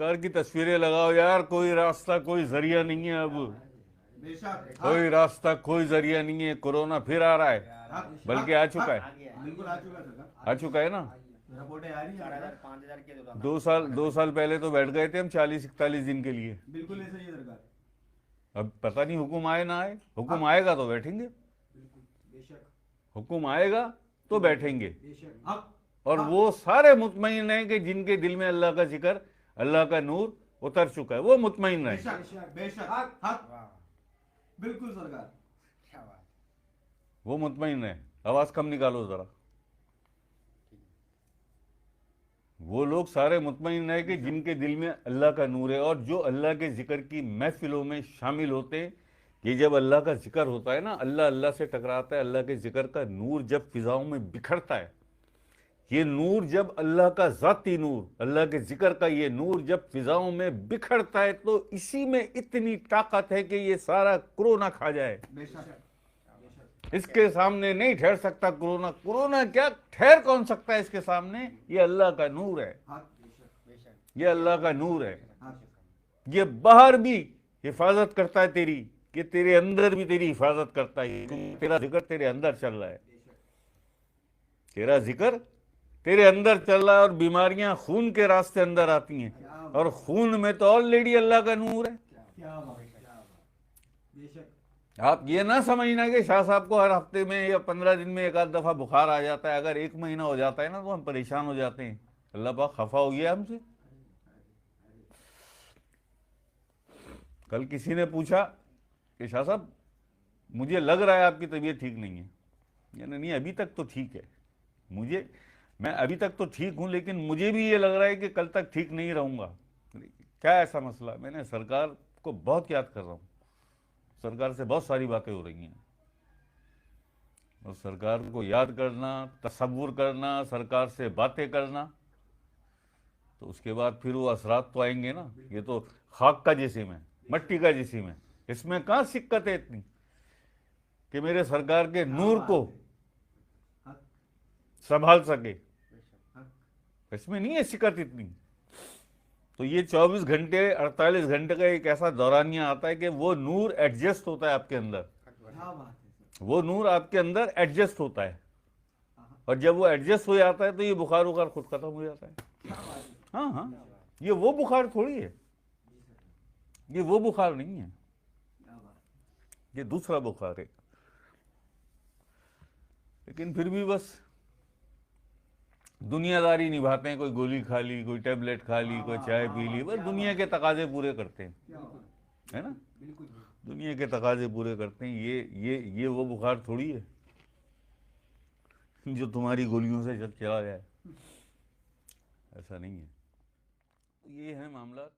सरकार की तस्वीरें लगाओ यार, कोई रास्ता कोई जरिया नहीं है अब, कोई रास्ता कोई जरिया नहीं है। कोरोना फिर आ रहा है, बल्कि आ चुका है, बिल्कुल आ चुका है सरकार, आ चुका है ना। रिपोर्टें आ रही है। 5,000 के दो 2 साल पहले तो बैठ गए थे हम 40-41 दिन के लिए। बिल्कुल ऐसा ही है सरकार। अब पता नहीं हुक्म आए ना आए, हुक्म आएगा तो बैठेंगे, बिल्कुल बेशक, हुक्म आएगा तो बैठेंगे। बेशक हक, और वो सारे मुतमईन हैं कि जिनके दिल में अल्लाह का जिक्र, अल्लाह का नूर उतर चुका है, वो मुतमईन रहे। बेशक बेशक हक हक, बिल्कुल सरकार, क्या बात। वो मुतमईन रहे। आवाज कम निकालो जरा। वो लोग सारे मुतमईन रहे कि जिनके दिल में अल्लाह का नूर है, और जो अल्लाह के जिक्र की महफिलों में शामिल होते हैं। ये जब अल्लाह का जिक्र होता है ना, अल्लाह अल्लाह से टकराता है, अल्लाह के जिक्र का नूर जब फिजाओं में बिखरता है, ये नूर जब अल्लाह का ज़ाती नूर, अल्लाह के जिक्र का ये नूर जब फिजाओं में बिखरता है, तो इसी में इतनी ताकत है कि ये सारा कोरोना खा जाए। बेशक इसके सामने नहीं ठहर सकता कोरोना। कोरोना क्या ठहर कौन सकता है इसके सामने? ये अल्लाह का नूर है, हक, बेशक ये अल्लाह का नूर है। हक, ये बाहर भी हिफाजत करता है तेरी, कि तेरे अंदर भी तेरी हिफाजत करता है, क्योंकि तेरा जिक्र तेरे अंदर चल रहा है, तेरा जिक्र तेरे अंदर चल रहा है। और बीमारियां खून के रास्ते अंदर आती हैं, और खून में तो ऑलरेडी अल्लाह का नूर है। क्या बात, बेशक आप ये ना समझना कि शाह साहब को हर हफ्ते में या 15 दिन में एक आध दफा बुखार आ जाता है। अगर 1 महीना हो जाता है ना, तो हम परेशान हो जाते हैं। अल्लाह पाक खफा हो गया हमसे। कल किसी ने पूछा कि शाह साहब, मुझे लग रहा है आपकी तबीयत ठीक नहीं है। यानी नहीं, अभी तक तो ठीक है, मैं अभी तक तो ठीक हूं, लेकिन मुझे भी ये लग रहा है कि कल तक ठीक नहीं रहूंगा। क्या ऐसा मसला? मैंने सरकार को बहुत याद कर रहा हूं, सरकार से बहुत सारी बातें हो रही हैं, और सरकार को याद करना, तसव्वुर करना, सरकार से बातें करना, तो उसके बाद फिर वो असरात तो आएंगे ना। ये तो खाक का जिस्म है, मट्टी का जिस्म है, इसमें कहाँ सिक्कत है इतनी कि मेरे सरकार के नूर को संभाल सके। इसमें नहीं है सिक्कत इतनी। तो ये 24 घंटे 48 घंटे का एक ऐसा दौरानिया आता है कि वो नूर एडजस्ट होता है आपके अंदर, क्या बात है, वो नूर आपके अंदर एडजस्ट होता है, और जब वो एडजस्ट हो जाता है तो ये बुखार उखार खुद खत्म हो जाता है। हाँ हाँ, ये वो बुखार थोड़ी है, ये वो बुखार नहीं है, ये दूसरा बुखार है। लेकिन फिर भी बस दुनियादारी निभाते हैं। कोई गोली खा ली, कोई टेबलेट खा ली, कोई चाय पी ली, बस दुनिया के तकाजे पूरे करते हैं, है ना, दुनिया के तकाजे पूरे करते हैं। ये वो बुखार थोड़ी है जो तुम्हारी गोलियों से जब चला जाए, ऐसा नहीं है। ये है मामला।